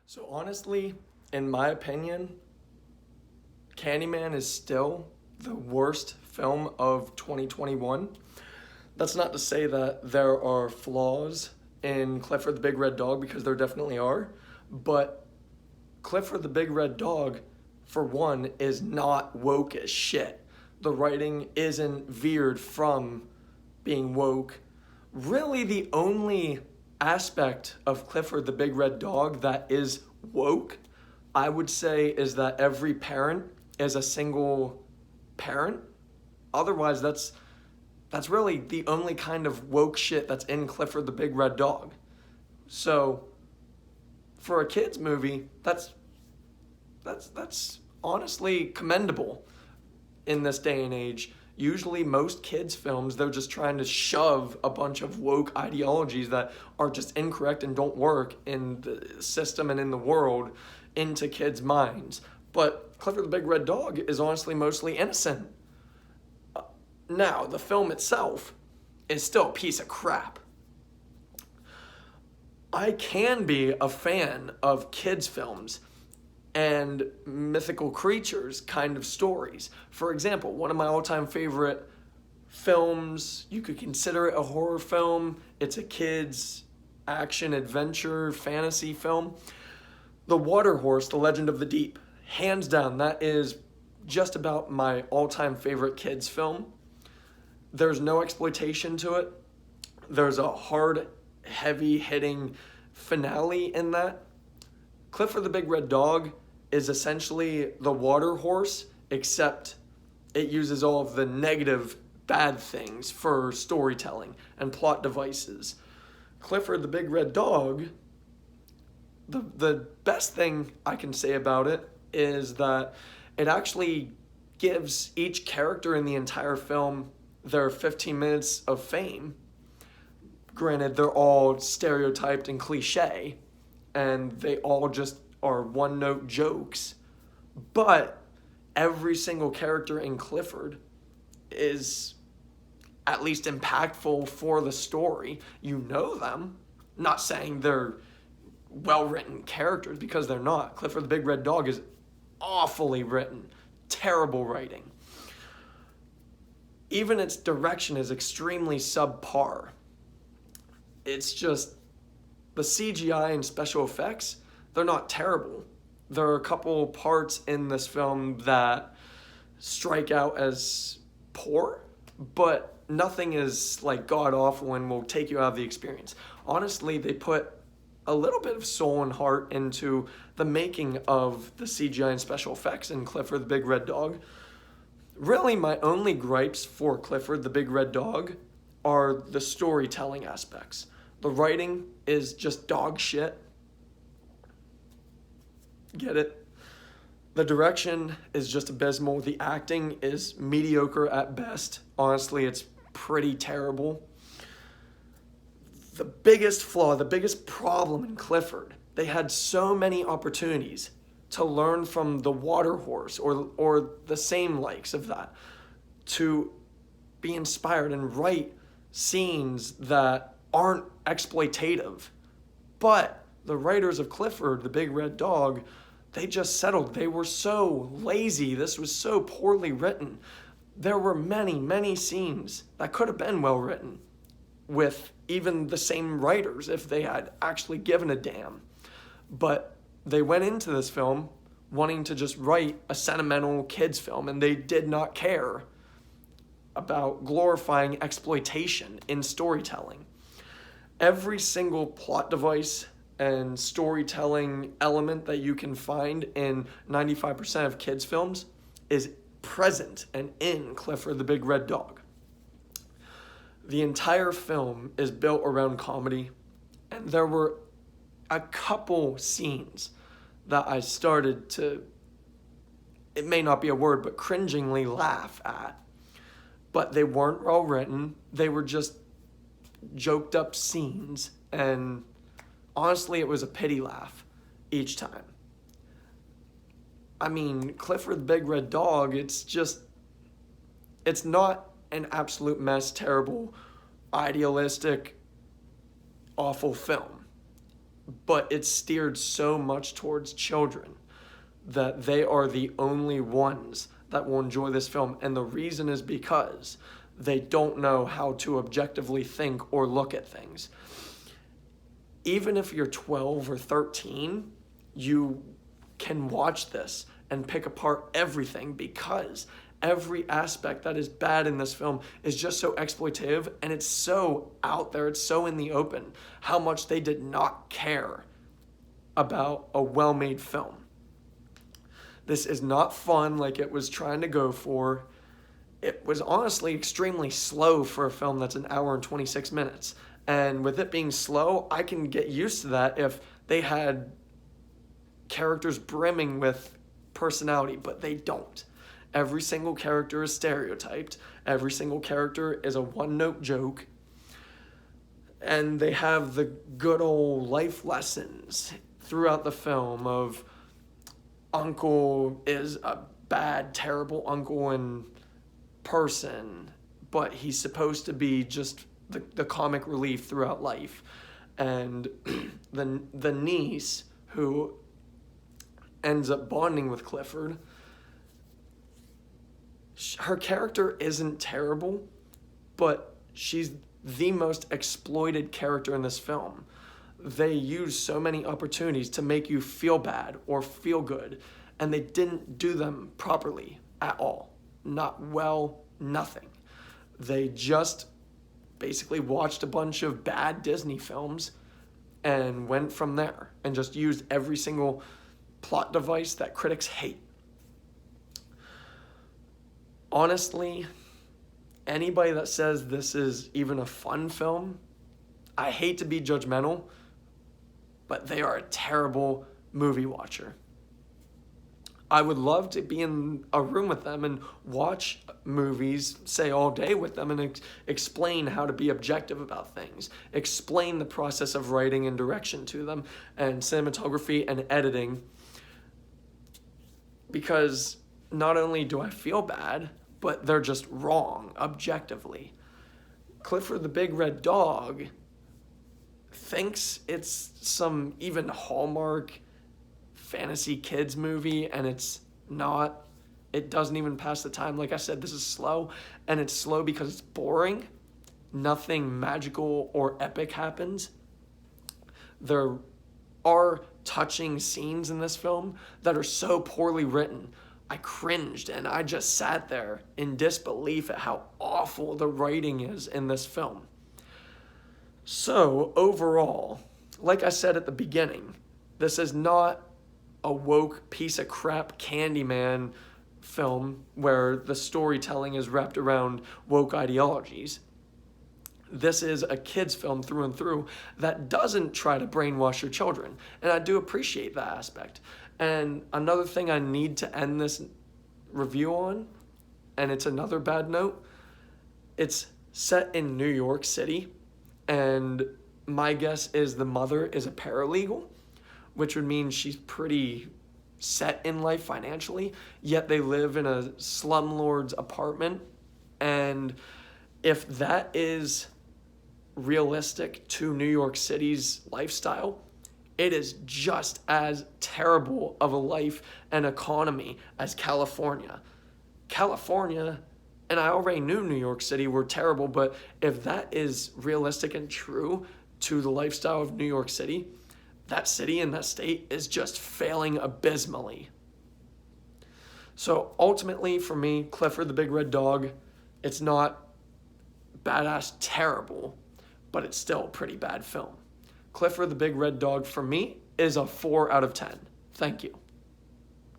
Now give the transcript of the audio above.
So honestly, in my opinion, Candyman is still the worst film of 2021. That's not to say that there are flaws in Clifford the Big Red Dog, because there definitely are, but Clifford the Big Red Dog, for one, is not woke as shit. The writing isn't veered from being woke. Really, the only aspect of Clifford the Big Red Dog that is woke, I would say, is that every parent is a single parent. Otherwise, that's really the only kind of woke shit that's in Clifford the Big Red Dog. So, for a kids movie, that's honestly commendable in this day and age. Usually, most kids' films, they're just trying to shove a bunch of woke ideologies that are just incorrect and don't work in the system and in the world into kids' minds. But Clifford the Big Red Dog is honestly mostly innocent. Now, the film itself is still a piece of crap. I can be a fan of kids' films and mythical creatures kind of stories. For example, one of my all-time favorite films, you could consider it a horror film. It's a kids action adventure fantasy film. The Water Horse, The Legend of the Deep. Hands down, that is just about my all-time favorite kids film. There's no exploitation to it. There's a hard, heavy-hitting finale in that. Clifford the Big Red Dog is essentially the Water Horse, except it uses all of the negative, bad things for storytelling and plot devices. Clifford the Big Red Dog, the best thing I can say about it is that it actually gives each character in the entire film their 15 minutes of fame. Granted, they're all stereotyped and cliche, and they all just are one-note jokes, but every single character in Clifford is at least impactful for the story. You know them. Not saying they're well-written characters, because they're not. Clifford the Big Red Dog is awfully written. Terrible writing. Even its direction is extremely subpar. It's just the CGI and special effects, they're not terrible. There are a couple parts in this film that strike out as poor, but nothing is like god awful and will take you out of the experience. Honestly, they put a little bit of soul and heart into the making of the CGI and special effects in Clifford the Big Red Dog. Really, my only gripes for Clifford the Big Red Dog are the storytelling aspects. The writing is just dog shit. Get it? The direction is just abysmal. The acting is mediocre at best. Honestly, it's pretty terrible. The biggest flaw, the biggest problem in Clifford, they had so many opportunities to learn from the Water Horse or the same likes of that, to be inspired and write scenes that aren't exploitative. But the writers of Clifford, the Big Red Dog, they just settled. They were so lazy. This was so poorly written. There were many, many scenes that could have been well written with even the same writers if they had actually given a damn. But they went into this film wanting to just write a sentimental kids film, and they did not care about glorifying exploitation in storytelling. Every single plot device and storytelling element that you can find in 95% of kids' films is present and in Clifford the Big Red Dog. The entire film is built around comedy, and there were a couple scenes that I started to, it may not be a word, but cringingly laugh at. But they weren't well written. They were just joked up scenes, and honestly, it was a pity laugh each time. I mean, Clifford the Big Red Dog, it's not an absolute mess, terrible, idealistic, awful film. but it's steered so much towards children that they are the only ones that will enjoy this film. And the reason is because they don't know how to objectively think or look at things. Even if you're 12 or 13, you can watch this and pick apart everything, because every aspect that is bad in this film is just so exploitative, and it's so out there, it's so in the open, how much they did not care about a well-made film. This is not fun like it was trying to go for. It was honestly extremely slow for a film that's an hour and 26 minutes. And with it being slow, I can get used to that if they had characters brimming with personality, but they don't. Every single character is stereotyped. Every single character is a one-note joke. And they have the good old life lessons throughout the film of uncle is a bad, terrible uncle in person, but he's supposed to be just the comic relief throughout life. And the niece who ends up bonding with Clifford, her character isn't terrible, but she's the most exploited character in this film. They use so many opportunities to make you feel bad or feel good, and they didn't do them properly at all. Not well, nothing. They just basically watched a bunch of bad Disney films and went from there and just used every single plot device that critics hate. Honestly, anybody that says this is even a fun film, I hate to be judgmental, but they are a terrible movie watcher. I would love to be in a room with them and watch movies, say all day with them, and explain how to be objective about things, explain the process of writing and direction to them, and cinematography and editing. Because not only do I feel bad, but they're just wrong objectively. Clifford the Big Red Dog thinks it's some even Hallmark fantasy kids movie, and it's not. It doesn't even pass the time. Like I said, this is slow, and it's slow because it's boring. Nothing magical or epic happens. There are touching scenes in this film that are so poorly written. I cringed, and I just sat there in disbelief at how awful the writing is in this film. So, overall, like I said at the beginning, this is not a woke piece of crap Candyman film where the storytelling is wrapped around woke ideologies. This is a kid's film through and through that doesn't try to brainwash your children, and I do appreciate that aspect. And another thing I need to end this review on, and it's another bad note, it's set in New York City, and my guess is the mother is a paralegal, which would mean she's pretty set in life financially, yet they live in a slumlord's apartment. And if that is realistic to New York City's lifestyle, it is just as terrible of a life and economy as California. California, and I already knew New York City were terrible, but if that is realistic and true to the lifestyle of New York City, that city and that state is just failing abysmally. So ultimately, for me, Clifford the Big Red Dog, it's not badass terrible, but it's still a pretty bad film. Clifford the Big Red Dog, for me, is a 4 out of 10. Thank you.